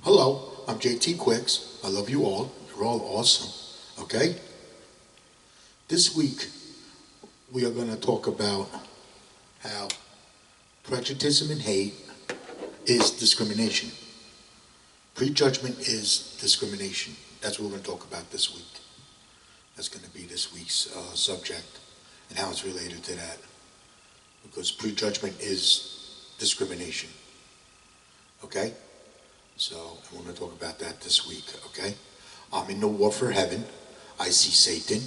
Hello, I'm JT Quicks. I love you all. You're all awesome. Okay? This week, we are going to talk about how prejudice and hate is discrimination. Prejudgment is discrimination. That's what we're going to talk about this week. That's going to be this week's subject and how it's related to that. Because prejudgment is discrimination. Okay? So, I'm going to talk about that this week, okay? I'm in the war for heaven. I see Satan.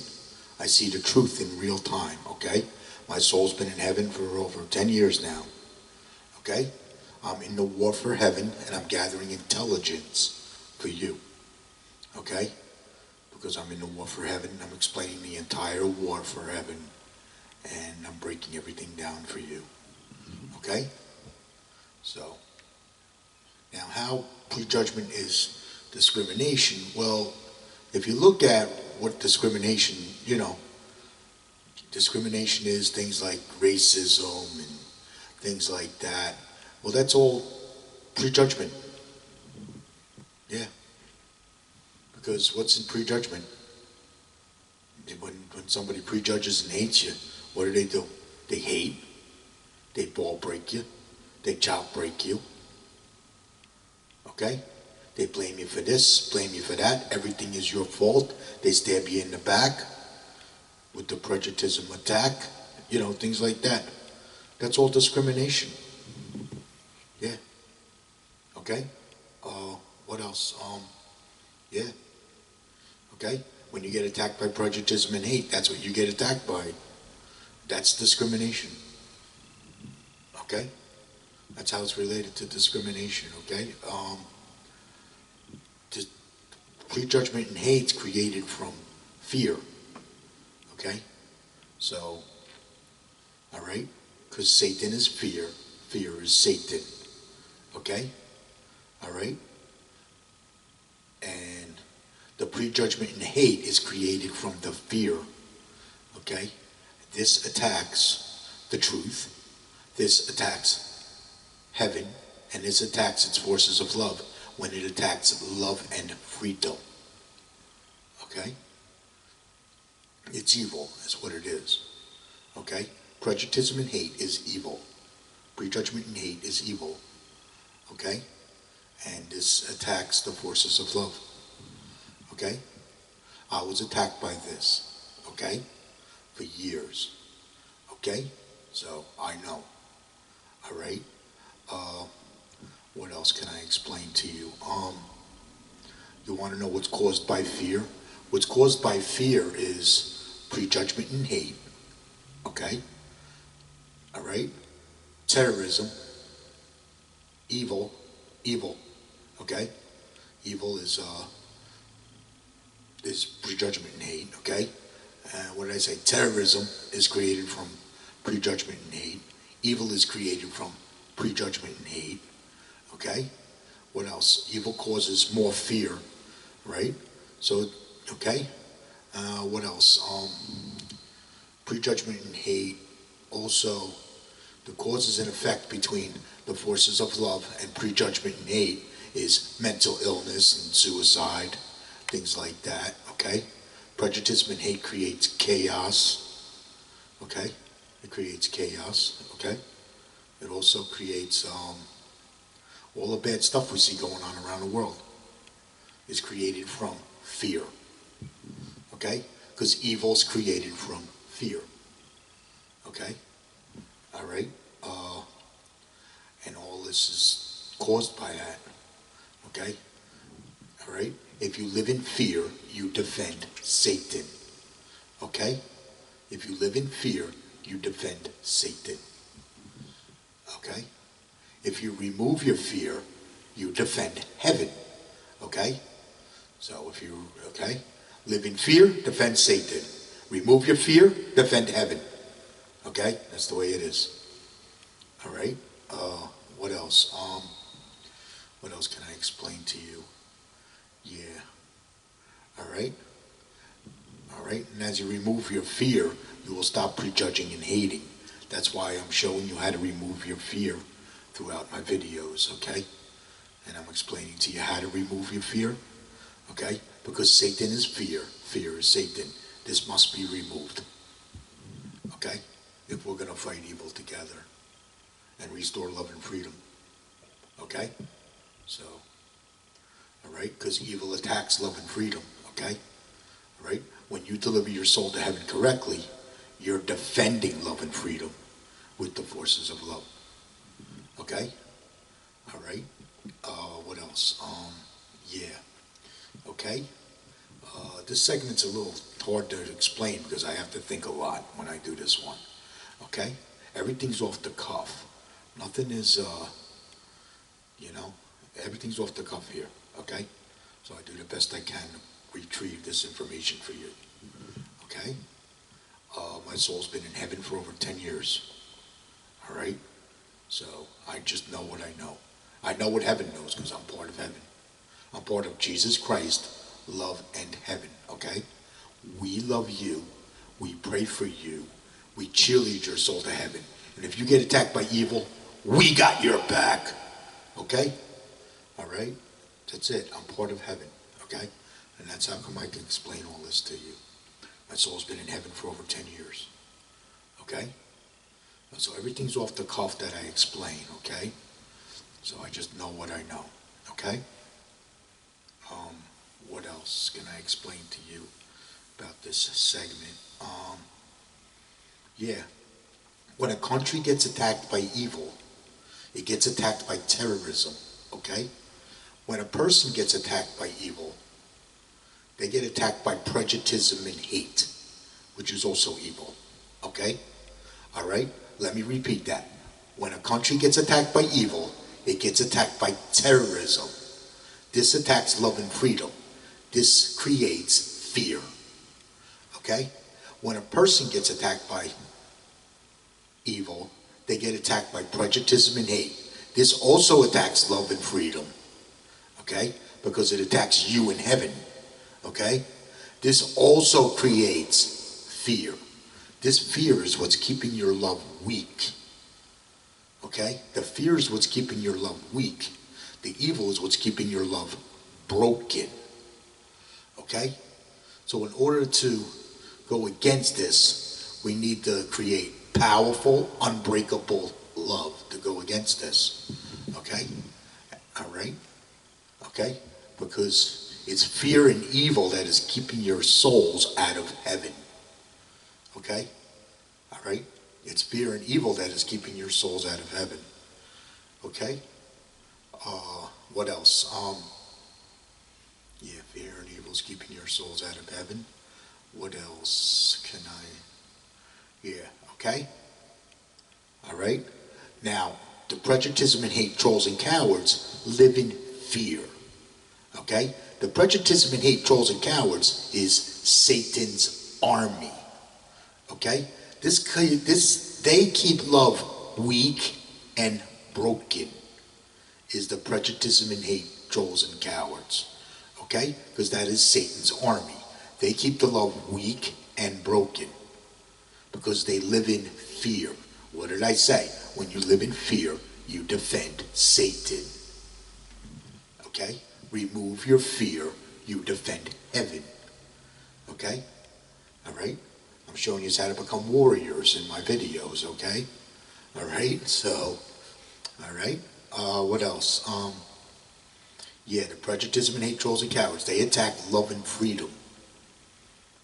I see the truth in real time, okay? My soul's been in heaven for over 10 years now, okay? I'm in the war for heaven, and I'm gathering intelligence for you, okay? Because I'm in the war for heaven, I'm explaining the entire war for heaven, and I'm breaking everything down for you, okay? So, now, how prejudgment is discrimination? Well, if you look at what discrimination, discrimination is things like racism and things like that. Well, that's all prejudgment. Yeah. Because what's in prejudgment? When somebody prejudges and hates you, what do? They hate. They ball break you. They chop break you. Okay? They blame you for this, blame you for that. Everything is your fault. They stab you in the back with the prejudice attack. Things like that. That's all discrimination. Yeah. Okay? What else? Yeah. Okay? When you get attacked by prejudice and hate, that's what you get attacked by. That's discrimination. Okay? That's how it's related to discrimination, okay? Prejudgment and hate's created from fear, okay? So, all right? Because Satan is fear. Fear is Satan, okay? All right? And the prejudgment and hate is created from the fear, okay? This attacks the truth. This attacks heaven, and this attacks its forces of love when it attacks love and freedom. Okay? It's evil, is what it is. Okay? Prejudice and hate is evil. Prejudgment and hate is evil. Okay? And this attacks the forces of love. Okay? I was attacked by this. Okay? For years. Okay? So, I know. All right? What else can I explain to you? You want to know what's caused by fear? What's caused by fear is prejudgment and hate. Okay? All right? Terrorism. Evil. Okay? Evil is prejudgment and hate. Okay? What did I say? Terrorism is created from prejudgment and hate. Evil is created from prejudgment and hate. Okay? What else? Evil causes more fear, right? So, okay? What else? Prejudgment and hate. Also, the causes and effect between the forces of love and prejudgment and hate is mental illness and suicide, things like that, okay? Prejudice and hate creates chaos, okay? It creates chaos, okay? It also creates all the bad stuff we see going on around the world is created from fear, okay? Because evil's created from fear, okay? All right? And all this is caused by that, okay? All right? If you live in fear, you defend Satan, okay? If you live in fear, you defend Satan, okay? If you remove your fear, you defend heaven, okay? So if you, okay? Live in fear, defend Satan. Remove your fear, defend heaven, okay? That's the way it is, all right? What else? What else can I explain to you? Yeah, all right? All right, and as you remove your fear, you will stop prejudging and hating. That's why I'm showing you how to remove your fear throughout my videos, okay? and I'm explaining to you how to remove your fear, okay? Because Satan is fear. Fear is Satan. This must be removed, okay? If we're going to fight evil together and restore love and freedom, okay? So, all right? Because evil attacks love and freedom, okay? All right? When you deliver your soul to heaven correctly, you're defending love and freedom with the forces of love, okay? All right? What else? Yeah, okay? This segment's a little hard to explain because I have to think a lot when I do this one, okay? Everything's off the cuff. Nothing is, everything's off the cuff here, okay? So I do the best I can to retrieve this information for you, okay? My soul's been in heaven for over 10 years, all right? So I just know what I know. I know what heaven knows because I'm part of heaven. I'm part of Jesus Christ, love, and heaven, okay? We love you. We pray for you. We cheerlead your soul to heaven. And if you get attacked by evil, we got your back, okay? All right? That's it. I'm part of heaven, okay? And that's how come I can explain all this to you. My soul's been in heaven for over 10 years, okay? So everything's off the cuff that I explain, okay? So I just know what I know, okay? What else can I explain to you about this segment? Yeah, when a country gets attacked by evil, it gets attacked by terrorism, okay? When a person gets attacked by evil, they get attacked by prejudice and hate, which is also evil, okay? All right? Let me repeat that. When a country gets attacked by evil, it gets attacked by terrorism. This attacks love and freedom. This creates fear, okay? When a person gets attacked by evil, they get attacked by prejudice and hate. This also attacks love and freedom, okay? Because it attacks you in heaven, okay? This also creates fear. This fear is what's keeping your love weak, okay? The fear is what's keeping your love weak. The evil is what's keeping your love broken, okay? So in order to go against this, we need to create powerful, unbreakable love to go against this, okay? All right? Okay? Because it's fear and evil that is keeping your souls out of heaven, okay? All right? It's fear and evil that is keeping your souls out of heaven, okay? What else? Yeah, fear and evil is keeping your souls out of heaven. What else can I... Yeah, okay? All right? Now, the prejudice and hate trolls and cowards live in fear. Okay? The prejudice and hate trolls and cowards is Satan's army. Okay? They keep love weak and broken. Is the prejudice and hate trolls and cowards. Okay? Because that is Satan's army. They keep the love weak and broken. Because they live in fear. What did I say? When you live in fear, you defend Satan. Okay? Remove your fear, you defend heaven. Okay? All right? I'm showing you how to become warriors in my videos, okay? All right? So, all right? What else? Yeah, the prejudice and hate trolls and cowards, they attack love and freedom.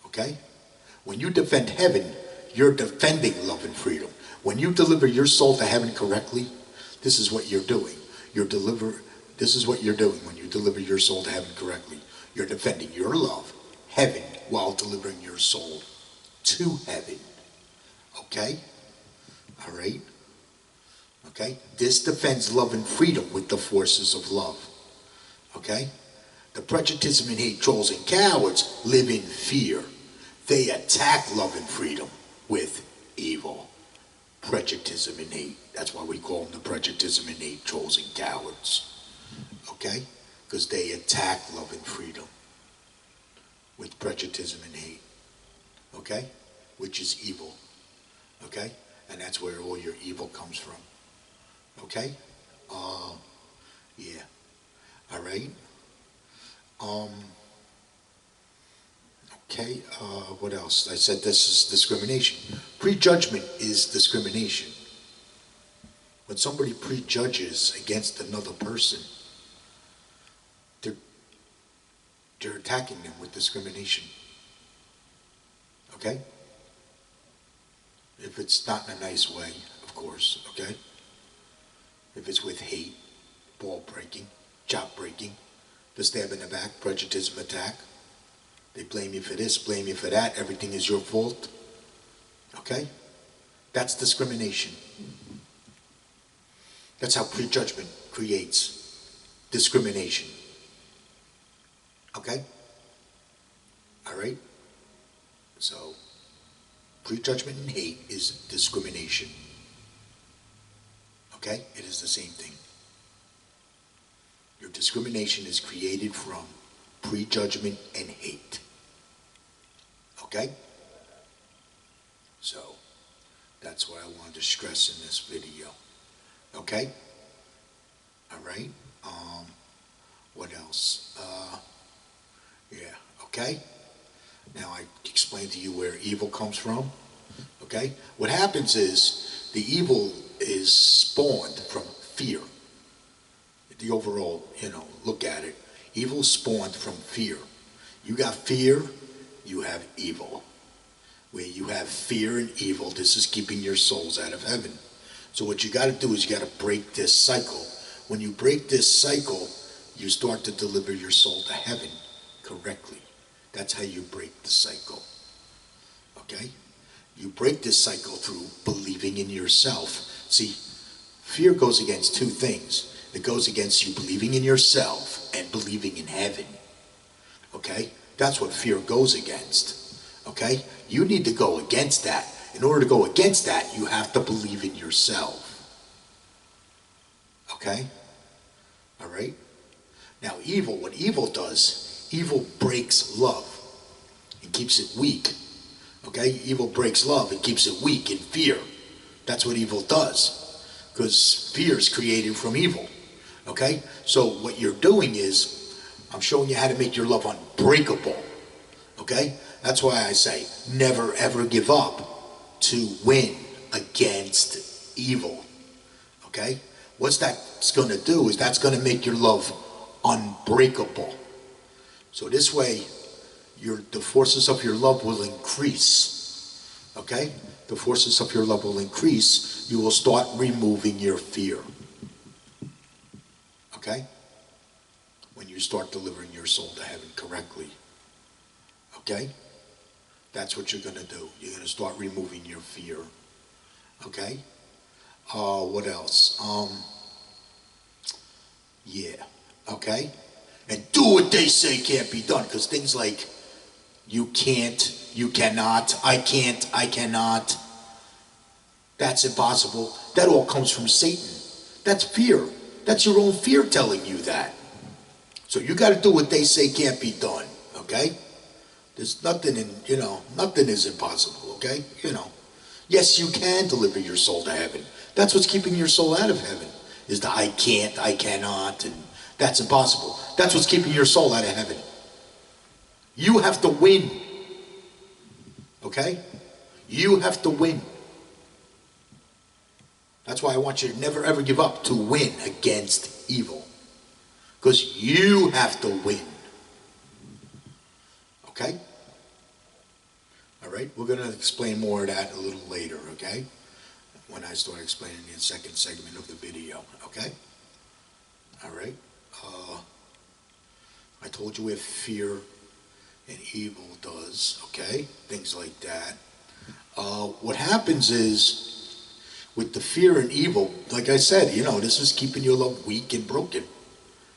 Okay? When you defend heaven, you're defending love and freedom. When you deliver your soul to heaven correctly, this is what you're doing. This is what you're doing when you deliver your soul to heaven correctly. You're defending your love, heaven, while delivering your soul to heaven. Okay? All right? Okay? This defends love and freedom with the forces of love. Okay? The prejudice and hate trolls and cowards live in fear. They attack love and freedom with evil. Prejudice and hate. That's why we call them the prejudice and hate trolls and cowards. Okay? Because they attack love and freedom with prejudice and hate. Okay? Which is evil. Okay? And that's where all your evil comes from. Okay? Yeah. All right. Um, okay. What else? I said this is discrimination. Prejudgment is discrimination. When somebody prejudges against another person, they're, they're attacking them with discrimination. Okay? If it's not in a nice way, of course, okay? If it's with hate, ball breaking, chop breaking, the stab in the back, prejudice attack, they blame you for this, blame you for that, everything is your fault, okay? That's discrimination. That's how prejudgment creates discrimination. Okay? All right? So, prejudgment and hate is discrimination. Okay? It is the same thing. Your discrimination is created from prejudgment and hate. Okay? So, that's what I wanted to stress in this video. Okay? All right? What else? Yeah, okay? Now I explained to you where evil comes from. Okay? What happens is the evil is spawned from fear. The overall, look at it. Evil is spawned from fear. You got fear, you have evil. Where you have fear and evil, this is keeping your souls out of heaven. So what you got to do is you got to break this cycle. When you break this cycle, you start to deliver your soul to heaven correctly. That's how you break the cycle. Okay? You break this cycle through believing in yourself. See, fear goes against two things. It goes against you believing in yourself and believing in heaven. Okay? That's what fear goes against. Okay? You need to go against that. In order to go against that, you have to believe in yourself. Okay? All right? Now, evil, what evil does, evil breaks love and keeps it weak. Okay? Evil breaks love and keeps it weak in fear. That's what evil does. Because fear is created from evil. Okay? So what you're doing is, I'm showing you how to make your love unbreakable. Okay? That's why I say, never ever give up to win against evil. Okay? What's that's going to do is that's going to make your love unbreakable. So this way, the forces of your love will increase. Okay? The forces of your love will increase. You will start removing your fear. Okay? When you start delivering your soul to heaven correctly. Okay? That's what you're going to do. You're going to start removing your fear. Okay? What else? Yeah. Okay? And do what they say can't be done. Because things like, you can't, you cannot, I can't, I cannot. That's impossible. That all comes from Satan. That's fear. That's your own fear telling you that. So you got to do what they say can't be done. Okay? There's nothing nothing is impossible, okay? Yes, you can deliver your soul to heaven. That's what's keeping your soul out of heaven, is the I can't, I cannot, and that's impossible. That's what's keeping your soul out of heaven. You have to win, okay? You have to win. That's why I want you to never ever give up to win against evil. Because you have to win. Okay? All right? We're going to explain more of that a little later, okay? When I start explaining the second segment of the video, okay? All right? I told you where fear and evil does, okay? Things like that. What happens is, with the fear and evil, like I said, this is keeping your love weak and broken.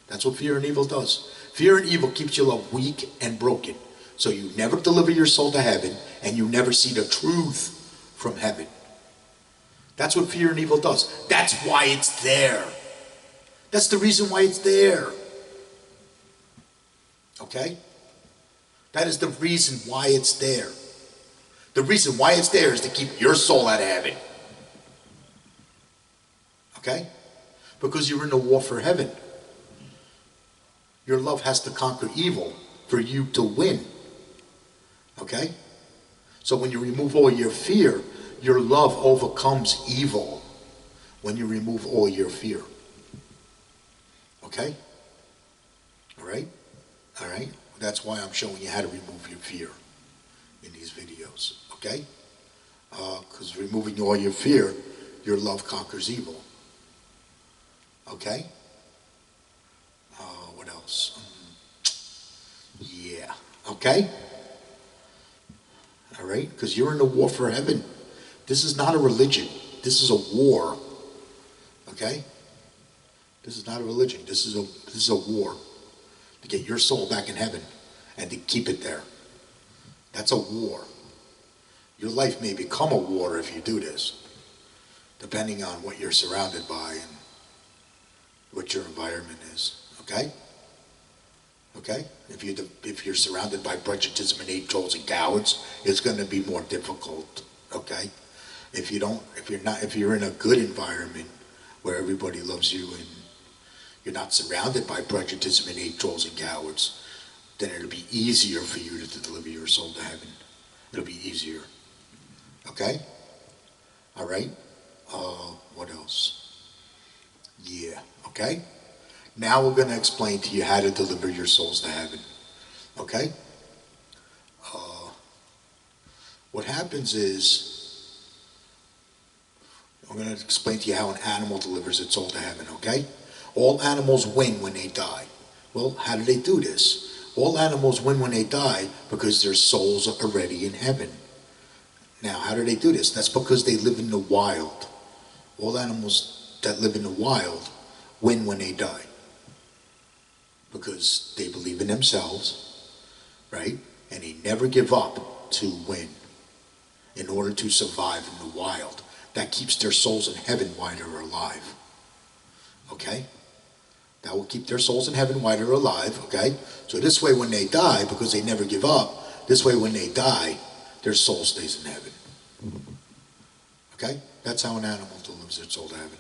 That's what fear and evil does. Fear and evil keeps your love weak and broken. So you never deliver your soul to heaven, and you never see the truth from heaven. That's what fear and evil does. That's why it's there. That's the reason why it's there. Okay? That is the reason why it's there. The reason why it's there is to keep your soul out of heaven. Okay? Because you're in the war for heaven. Your love has to conquer evil for you to win. Okay? So when you remove all your fear, your love overcomes evil. When you remove all your fear. Okay? All right? All right? That's why I'm showing you how to remove your fear in these videos. Okay? Because removing all your fear, your love conquers evil. Okay? What else? Yeah. Okay? All right? Because you're in a war for heaven. This is not a religion. This is a war. Okay? This is not a religion. This is a war to get your soul back in heaven and to keep it there. That's a war. Your life may become a war if you do this, depending on what you're surrounded by and what your environment is. Okay? Okay? If you're surrounded by prejudice and hate, trolls and cowards, it's going to be more difficult. Okay? If you're in a good environment where everybody loves you and you're not surrounded by prejudice and hate, trolls and cowards, then it'll be easier for you to deliver your soul to heaven. It'll be easier. Okay? All right? What else? Yeah. Okay? Now we're going to explain to you how to deliver your souls to heaven. Okay? What happens is, I'm going to explain to you how an animal delivers its soul to heaven, okay? All animals win when they die. Well, how do they do this? All animals win when they die because their souls are already in heaven. Now, how do they do this? That's because they live in the wild. All animals that live in the wild win when they die. Because they believe in themselves, right? And they never give up to win in order to survive in the wild. That keeps their souls in heaven while they're alive. Okay? That will keep their souls in heaven while they're alive, okay? So this way when they die, because they never give up, this way when they die, their soul stays in heaven. Okay? That's how an animal delivers its soul to heaven.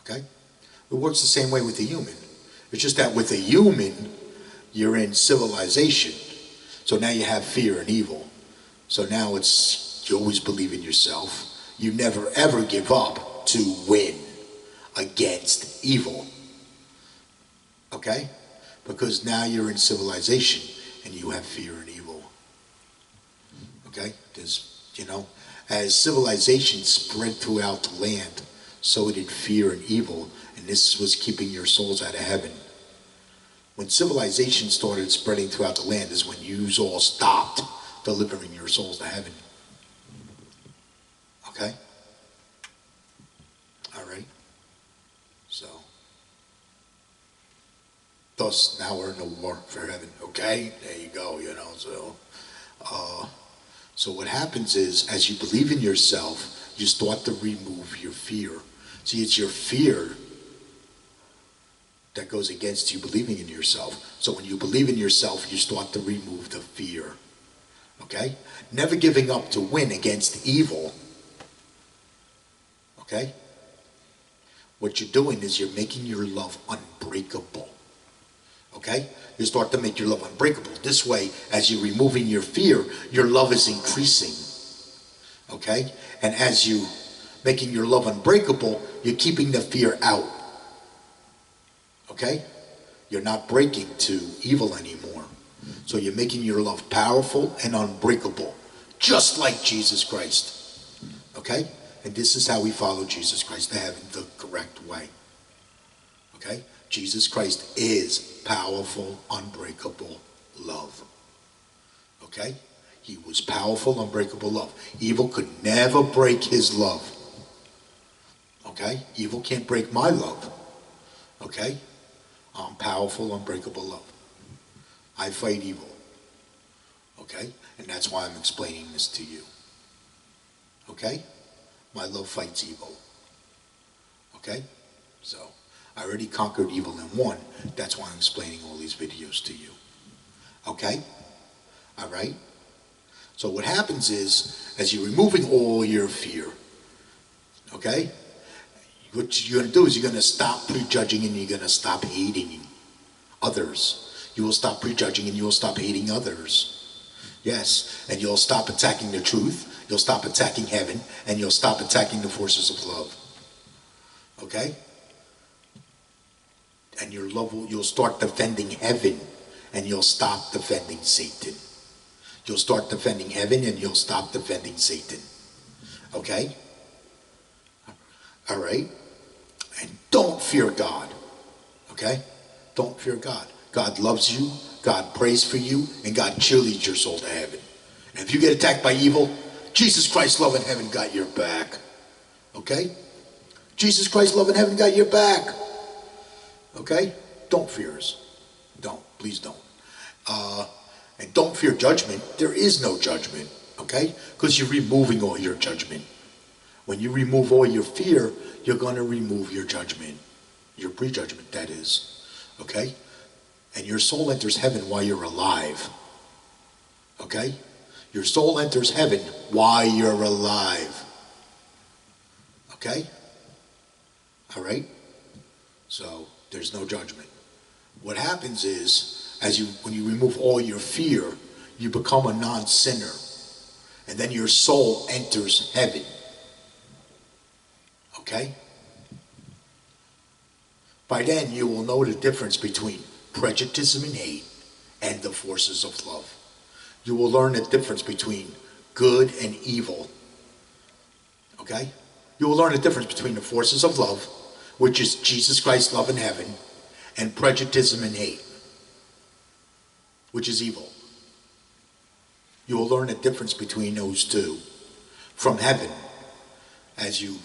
Okay? It works the same way with a human. It's just that with a human, you're in civilization. So now you have fear and evil. So now you always believe in yourself. You never ever give up to win against evil. Okay? Because now you're in civilization and you have fear and evil. Okay? As civilization spread throughout the land, so did fear and evil, and this was keeping your souls out of heaven. When civilization started spreading throughout the land is when you all stopped delivering your souls to heaven. Okay? All right? So, thus, now we're in a war for heaven. Okay? There you go, So what happens is, as you believe in yourself, you start to remove your fear. See, it's your fear that goes against you believing in yourself. So when you believe in yourself, you start to remove the fear. Okay? Never giving up to win against evil. Okay? What you're doing is you're making your love unbreakable. Okay? You start to make your love unbreakable. This way, as you're removing your fear, your love is increasing. Okay? And as you making your love unbreakable, you're keeping the fear out. Okay? You're not breaking to evil anymore. So you're making your love powerful and unbreakable, just like Jesus Christ. Okay? And this is how we follow Jesus Christ to heaven the correct way. Okay? Jesus Christ is powerful, unbreakable love. Okay? He was powerful, unbreakable love. Evil could never break his love. Okay? Evil can't break my love. Okay? I'm powerful, unbreakable love. I fight evil. Okay? And that's why I'm explaining this to you. Okay? My love fights evil. Okay? So, I already conquered evil and won. That's why I'm explaining all these videos to you. Okay? Alright? So what happens is, as you're removing all your fear, okay? What you're going to do is you're going to stop prejudging and you're going to stop hating others. You will stop prejudging and you will stop hating others. Yes, and you'll stop attacking the truth, you'll stop attacking heaven, and you'll stop attacking the forces of love. Okay? And your love you'll start defending heaven, and you'll stop defending Satan. You'll start defending heaven, and you'll stop defending Satan. Okay? All right? And don't fear God. Okay? Don't fear God. God loves you, God prays for you, and God cheerleads your soul to heaven. And if you get attacked by evil, Jesus Christ, love in heaven, got your back. Okay? Jesus Christ, love in heaven, got your back. Okay? Don't fear us. Don't. Please don't. And don't fear judgment. There is no judgment. Okay? Because you're removing all your judgment. When you remove all your fear, you're going to remove your judgment. Your prejudgment, that is. Okay? And your soul enters heaven while you're alive. Okay? Your soul enters heaven while you're alive. Okay? All right? So, there's no judgment. What happens is, when you remove all your fear, you become a non-sinner. And then your soul enters heaven. Okay? By then, you will know the difference between prejudice and hate and the forces of love. You will learn the difference between good and evil. Okay? You will learn the difference between the forces of love, which is Jesus Christ, love in heaven, and prejudice and hate, which is evil. You will learn the difference between those two from heaven as you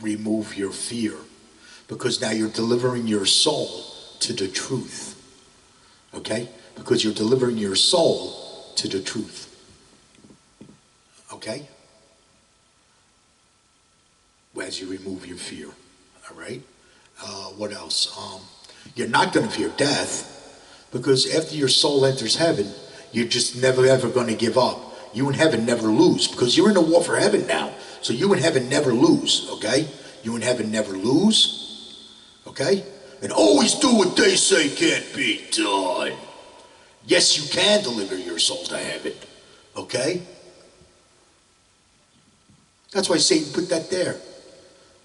remove your fear, because now you're delivering your soul to the truth. Okay? Because you're delivering your soul to the truth. Okay? As you remove your fear. All right? What else? You're not going to fear death, because after your soul enters heaven, you're just never ever going to give up. You in heaven never lose, because you're in a war for heaven now. So you in heaven never lose, okay? You in heaven never lose, okay? And always do what they say can't be done. Yes, you can deliver your soul to heaven, okay? That's why Satan put that there.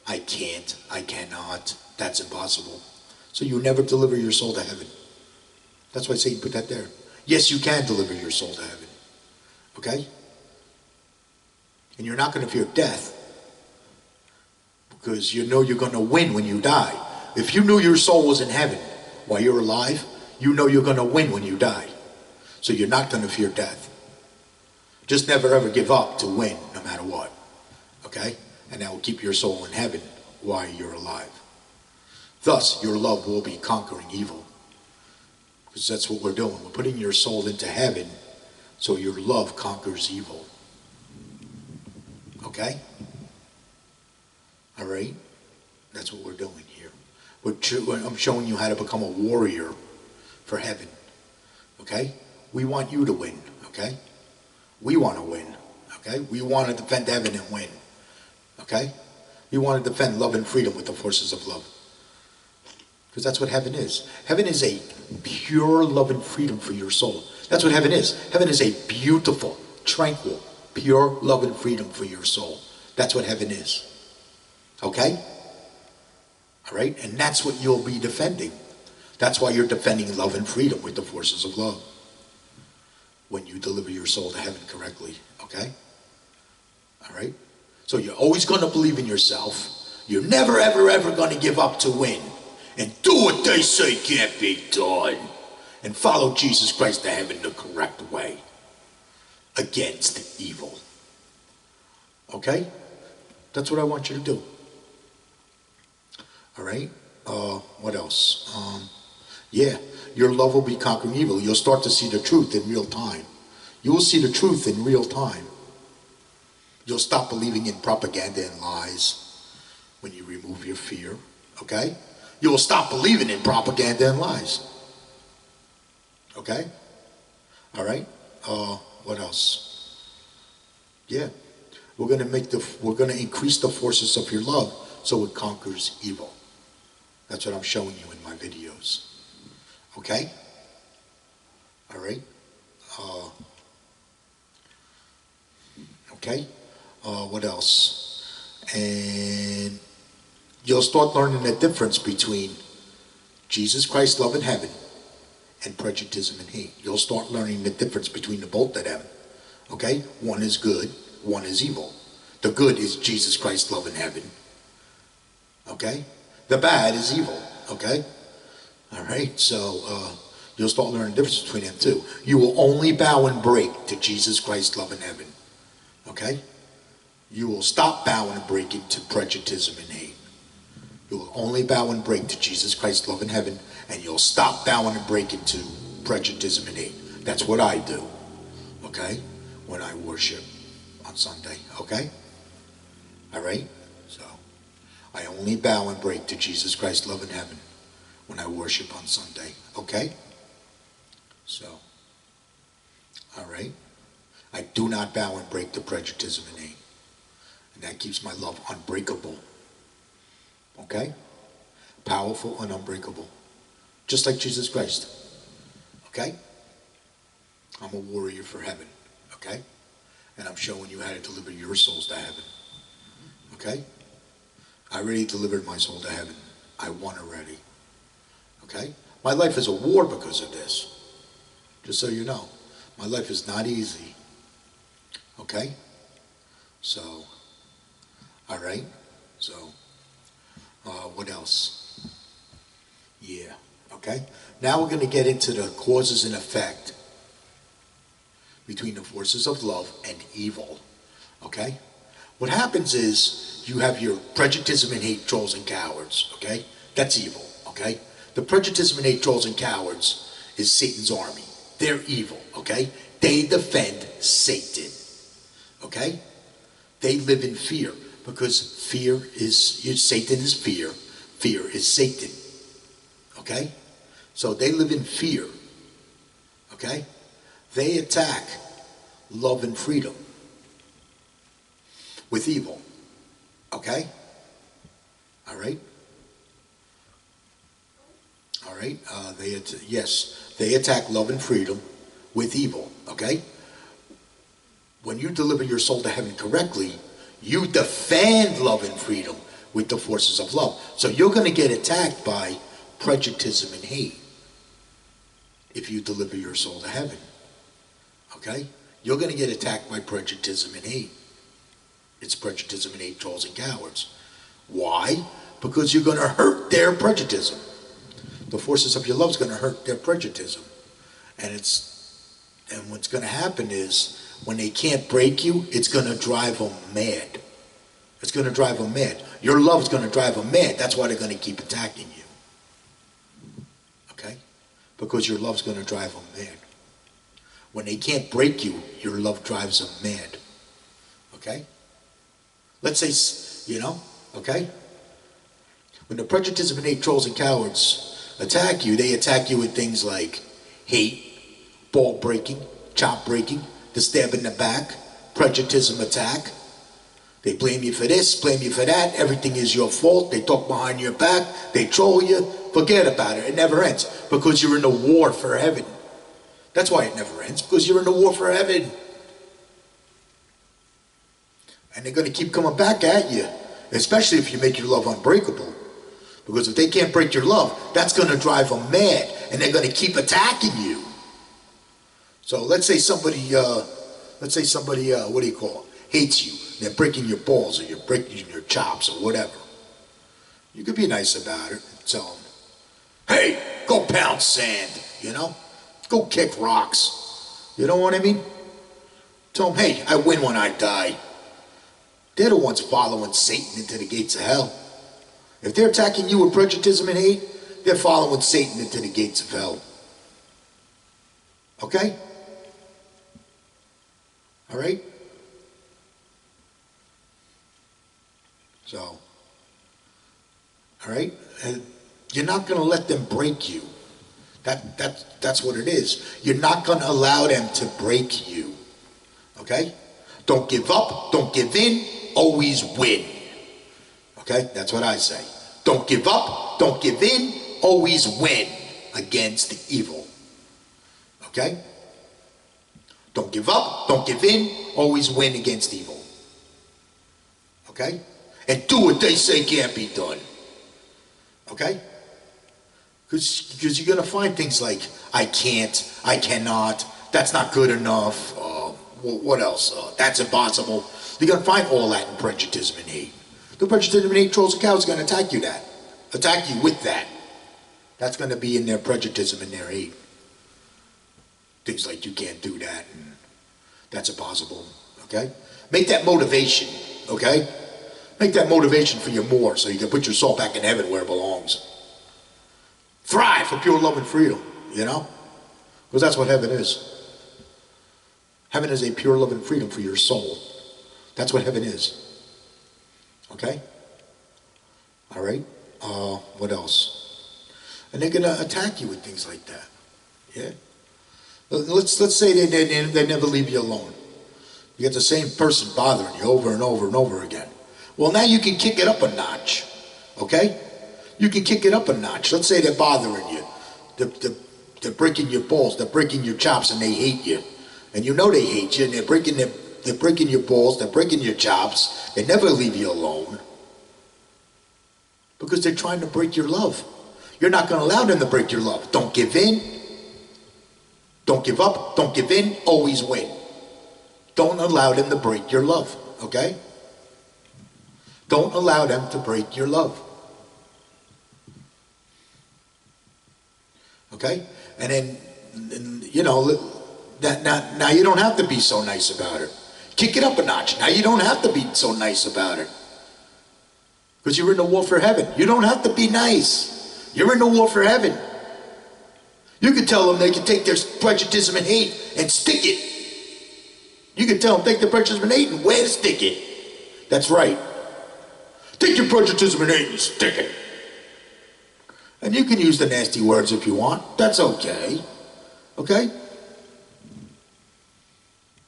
I can't, I cannot, that's impossible. So you never deliver your soul to heaven. That's why Satan put that there. Yes, you can deliver your soul to heaven, okay? And you're not going to fear death, because you know you're going to win when you die. If you knew your soul was in heaven while you're alive, you know you're going to win when you die. So you're not going to fear death. Just never ever give up to win, no matter what, okay? And that will keep your soul in heaven while you're alive. Thus, your love will be conquering evil. Because that's what we're doing. We're putting your soul into heaven so your love conquers evil. Okay? All right? That's what we're doing here. I'm showing you how to become a warrior for heaven. Okay? We want you to win. Okay? We want to win. Okay? We want to defend heaven and win. Okay? We want to defend love and freedom with the forces of love. Because that's what heaven is. Heaven is a pure love and freedom for your soul. That's what heaven is. Heaven is a beautiful, tranquil, pure love and freedom for your soul. That's what heaven is. Okay? All right? And that's what you'll be defending. That's why you're defending love and freedom with the forces of love. When you deliver your soul to heaven correctly. Okay? All right? So you're always going to believe in yourself. You're never, ever, ever going to give up to win. And do what they say can't be done. And follow Jesus Christ to heaven the correct way. Against evil. Okay? That's what I want you to do. All right? What else? Yeah, your love will be conquering evil. You'll start to see the truth in real time. You will see the truth in real time. You'll stop believing in propaganda and lies when you remove your fear. Okay? You will stop believing in propaganda and lies. Okay? All right? What else? Yeah. We're going to increase the forces of your love so it conquers evil. That's what I'm showing you in my videos. Okay? All right? Okay? What else? And you'll start learning the difference between Jesus Christ's love in heaven and prejudice and hate. You'll start learning the difference between the both of them. Okay? One is good, one is evil. The good is Jesus Christ's love in heaven. Okay? The bad is evil. Okay? All right? So, you'll start learning the difference between them too. You will only bow and break to Jesus Christ's love in heaven. Okay? You will stop bowing and breaking to prejudice and hate. You will only bow and break to Jesus Christ's love in heaven, and you'll stop bowing and breaking to prejudice and hate. That's what I do. Okay? When I worship on Sunday. Okay? All right? So, I only bow and break to Jesus Christ's love in heaven when I worship on Sunday. Okay? So, all right? I do not bow and break to prejudice and hate. And that keeps my love unbreakable. Okay? Powerful and unbreakable. Just like Jesus Christ. Okay? I'm a warrior for heaven. Okay? And I'm showing you how to deliver your souls to heaven. Okay? I already delivered my soul to heaven. I won already. Okay? My life is a war because of this. Just so you know. My life is not easy. Okay? So, all right? So, what else? Yeah. Okay? Now we're going to get into the causes and effect between the forces of love and evil. Okay? What happens is you have your prejudice and hate, trolls and cowards. Okay? That's evil. Okay? The prejudice and hate, trolls and cowards is Satan's army. They're evil. Okay? They defend Satan. Okay? They live in fear because Satan is fear. Fear is Satan. Okay? So they live in fear. Okay? They attack love and freedom with evil. Okay? All right? All right? They attack love and freedom with evil. Okay? When you deliver your soul to heaven correctly, you defend love and freedom with the forces of love. So you're going to get attacked by prejudice and hate if you deliver your soul to heaven. Okay? You're going to get attacked by prejudice and hate. It's prejudice and hate, trolls and cowards. Why? Because you're going to hurt their prejudice. The forces of your love is going to hurt their prejudice. And what's going to happen is when they can't break you, it's going to drive them mad. It's going to drive them mad. Your love's going to drive them mad. That's why they're going to keep attacking you. Okay? Because your love's going to drive them mad. When they can't break you, your love drives them mad. Okay? Let's say, okay? When the prejudice of hate, trolls and cowards attack you, they attack you with things like hate, ball breaking, chop breaking, the stab in the back, prejudice attack. They blame you for this, blame you for that. Everything is your fault. They talk behind your back. They troll you. Forget about it. It never ends because you're in a war for heaven. That's why it never ends, because you're in a war for heaven. And they're going to keep coming back at you, especially if you make your love unbreakable. Because if they can't break your love, that's going to drive them mad, and they're going to keep attacking you. So let's say somebody, what do you call it, hates you. They're breaking your balls, or you're breaking your chops, or whatever. You could be nice about it. Tell them, hey, go pound sand, Go kick rocks. You know what I mean? Tell them, hey, I win when I die. They're the ones following Satan into the gates of hell. If they're attacking you with prejudice and hate, they're following Satan into the gates of hell. Okay? All right? So, all right? And you're not going to let them break you. That's what it is. You're not going to allow them to break you. Okay? Don't give up. Don't give in. Always win. Okay? That's what I say. Don't give up. Don't give in. Always win. against evil. Okay? Don't give up, don't give in, always win against evil. Okay? And do what they say can't be done. Okay? Because you're going to find things like, I can't, I cannot, that's not good enough, what else? That's impossible. You're going to find all that in prejudice and hate. The prejudice and hate trolls and cows are going to attack you with that. That's going to be in their prejudice and their hate. Things like, you can't do that, and that's impossible, okay? Make that motivation, okay? Make that motivation for you more so you can put your soul back in heaven where it belongs. Thrive for pure love and freedom, you know? Because that's what heaven is. Heaven is a pure love and freedom for your soul. That's what heaven is. Okay? All right? What else? And they're going to attack you with things like that. Yeah? Let's say they never leave you alone. You get the same person bothering you over and over and over again. Well, now you can kick it up a notch. Okay? You can kick it up a notch. Let's say they're bothering you. They're breaking your balls. They're breaking your chops, and they hate you. And you know they hate you, and they're breaking your balls. They're breaking your chops. They never leave you alone. Because they're trying to break your love. You're not going to allow them to break your love. Don't give in. Don't give up. Don't give in. Always win. Don't allow them to break your love. Okay? Don't allow them to break your love. Okay? And then, you know, now you don't have to be so nice about it. Kick it up a notch. Now you don't have to be so nice about it. Because you're in the war for heaven. You don't have to be nice. You're in the war for heaven. You can tell them they can take their prejudice and hate and stick it. You can tell them take their prejudice and hate and where to stick it. That's right. Take your prejudice and hate and stick it. And you can use the nasty words if you want. That's okay. Okay?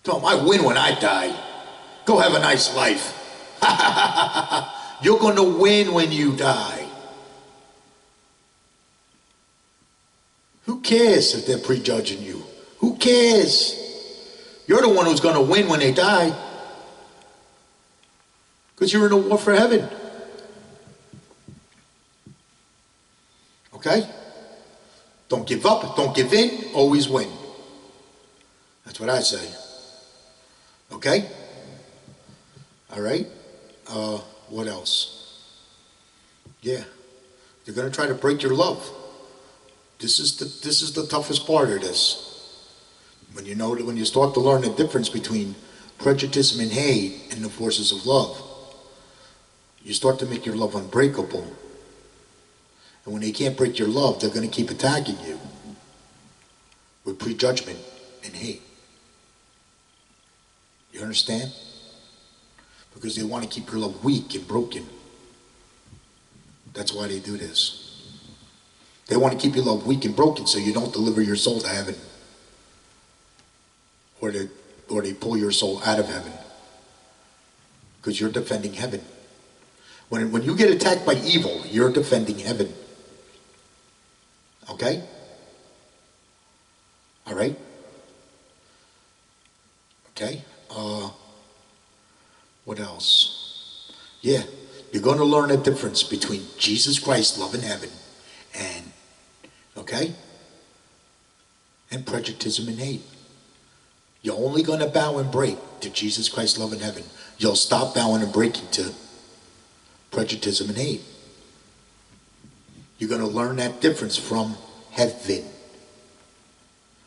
Tell them, I win when I die. Go have a nice life. You're going to win when you die. Who cares if they're prejudging you? Who cares? You're the one who's going to win when they die. Because you're in a war for heaven. Okay? Don't give up. Don't give in. Always win. That's what I say. Okay? All right? What else? Yeah. They're going to try to break your love. This is the toughest part of this. When you start to learn the difference between prejudice and hate and the forces of love, you start to make your love unbreakable. And when they can't break your love, they're going to keep attacking you with prejudgment and hate. You understand? Because they want to keep your love weak and broken. That's why they do this. They want to keep your love weak and broken so you don't deliver your soul to heaven. Or they pull your soul out of heaven. Because you're defending heaven. When you get attacked by evil, you're defending heaven. Okay? All right? Okay? What else? Yeah, you're going to learn the difference between Jesus Christ, love in heaven, and, okay? And prejudice and hate. You're only going to bow and break to Jesus Christ, love in heaven. You'll stop bowing and breaking to prejudice and hate. You're going to learn that difference from heaven.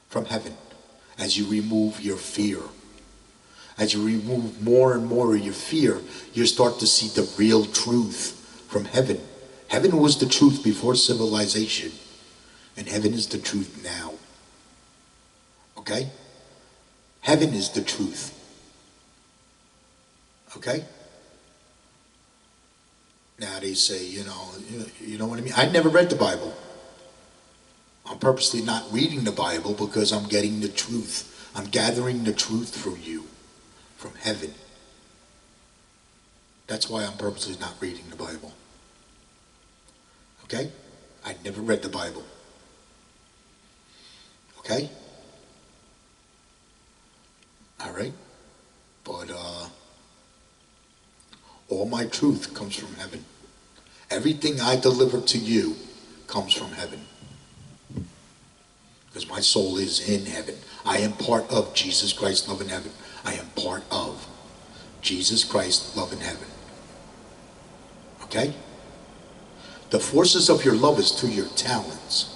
From heaven. As you remove your fear. As you remove more and more of your fear, you start to see the real truth from heaven. Heaven was the truth before civilization. And heaven is the truth now. Okay? Heaven is the truth. Okay? Now they say, you know what I mean? I never read the Bible. I'm purposely not reading the Bible because I'm getting the truth. I'm gathering the truth from you, from heaven. That's why I'm purposely not reading the Bible. Okay? I never read the Bible. Okay? All right? But all my truth comes from heaven. Everything I deliver to you comes from heaven. Because my soul is in heaven. I am part of Jesus Christ, love in heaven. I am part of Jesus Christ, love in heaven. Okay? The forces of your love is through your talents.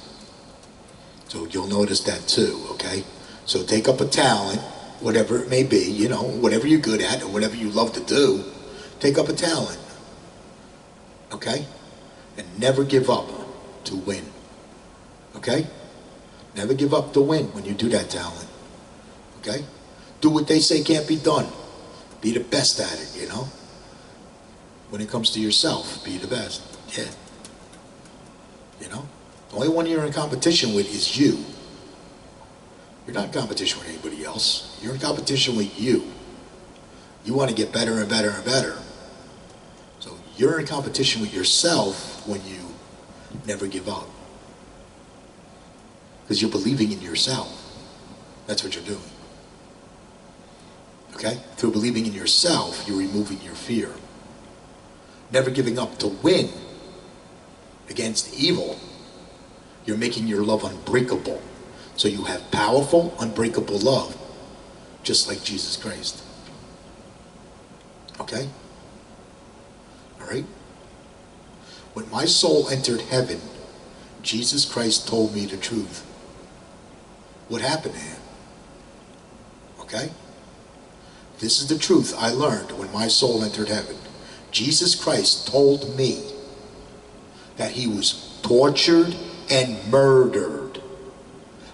So you'll notice that too, okay? So take up a talent, whatever it may be, you know, whatever you're good at or whatever you love to do, take up a talent. Okay? And never give up to win. Okay? Never give up to win when you do that talent. Okay? Do what they say can't be done. Be the best at it, you know? When it comes to yourself, be the best. Yeah. You know? The only one you're in competition with is you. You're not in competition with anybody else. You're in competition with you. You want to get better and better and better. So you're in competition with yourself when you never give up. Because you're believing in yourself. That's what you're doing. Okay? Through believing in yourself, you're removing your fear. Never giving up to win against evil, you're making your love unbreakable. So you have powerful, unbreakable love, just like Jesus Christ. Okay? All right? When my soul entered heaven, Jesus Christ told me the truth. What happened to him? Okay? This is the truth I learned when my soul entered heaven. Jesus Christ told me that he was tortured and murdered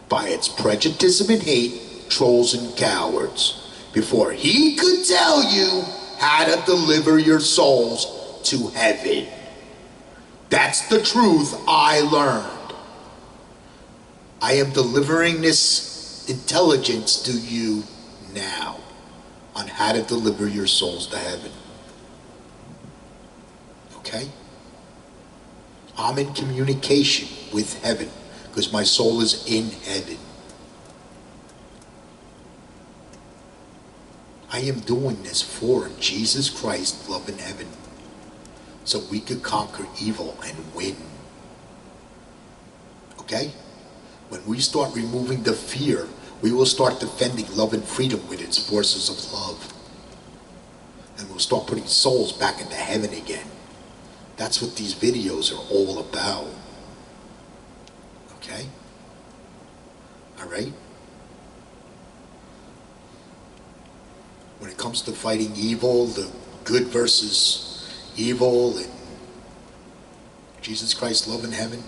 by its prejudice and hate, trolls and cowards, before he could tell you how to deliver your souls to heaven. That's the truth I learned. I am delivering this intelligence to you now on how to deliver your souls to heaven. Okay? I'm in communication with heaven because my soul is in heaven. I am doing this for Jesus Christ, love in heaven, so we could conquer evil and win. Okay? When we start removing the fear, we will start defending love and freedom with its forces of love. And we'll start putting souls back into heaven again. That's what these videos are all about. Okay? All right? When it comes to fighting evil, the good versus evil, and Jesus Christ, love in heaven,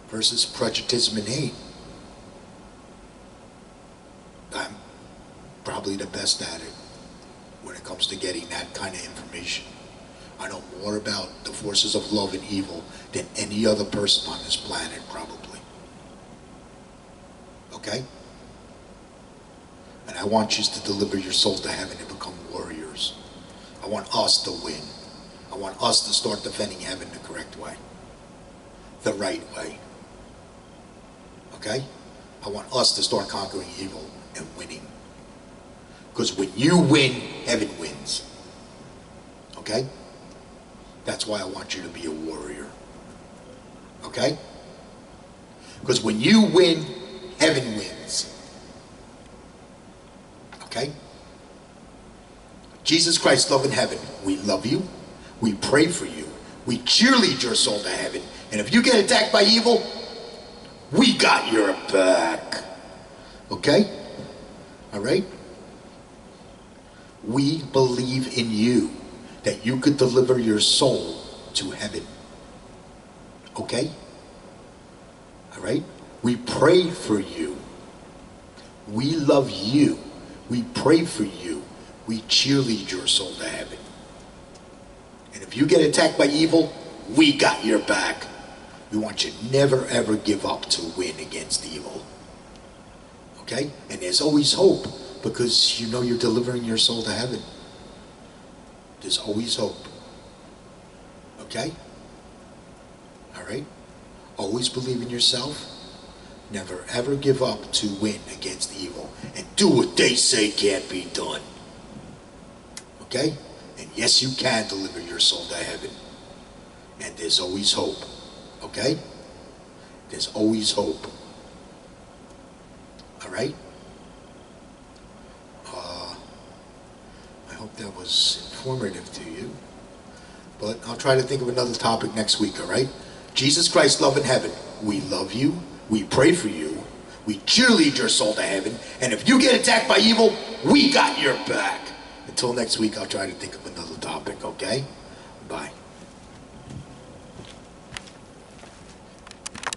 versus prejudice and hate, I'm probably the best at it when it comes to getting that kind of information. I know more about the forces of love and evil than any other person on this planet, probably. Okay? And I want you to deliver your soul to heaven and become warriors. I want us to win. I want us to start defending heaven the correct way. The right way. Okay? I want us to start conquering evil and winning. Because when you win, heaven wins. Okay? That's why I want you to be a warrior. Okay? Because when you win, heaven wins. Okay? Jesus Christ, love in heaven, we love you. We pray for you. We cheerlead your soul to heaven. And if you get attacked by evil, we got your back. Okay? All right? We believe in you, that you could deliver your soul to heaven. Okay? All right? We pray for you. We love you. We pray for you. We cheerlead your soul to heaven. And if you get attacked by evil, we got your back. We want you to never ever give up to win against evil. Okay? And there's always hope, because you know you're delivering your soul to heaven. There's always hope. Okay? All right? Always believe in yourself. Never ever give up to win against evil. And do what they say can't be done. Okay? And yes, you can deliver your soul to heaven. And there's always hope. Okay? There's always hope. Alright? I hope that was informative to you. But I'll try to think of another topic next week, alright? Jesus Christ, love in heaven. We love you. We pray for you. We cheerlead your soul to heaven. And if you get attacked by evil, we got your back. Until next week, I'll try to think of another topic, okay?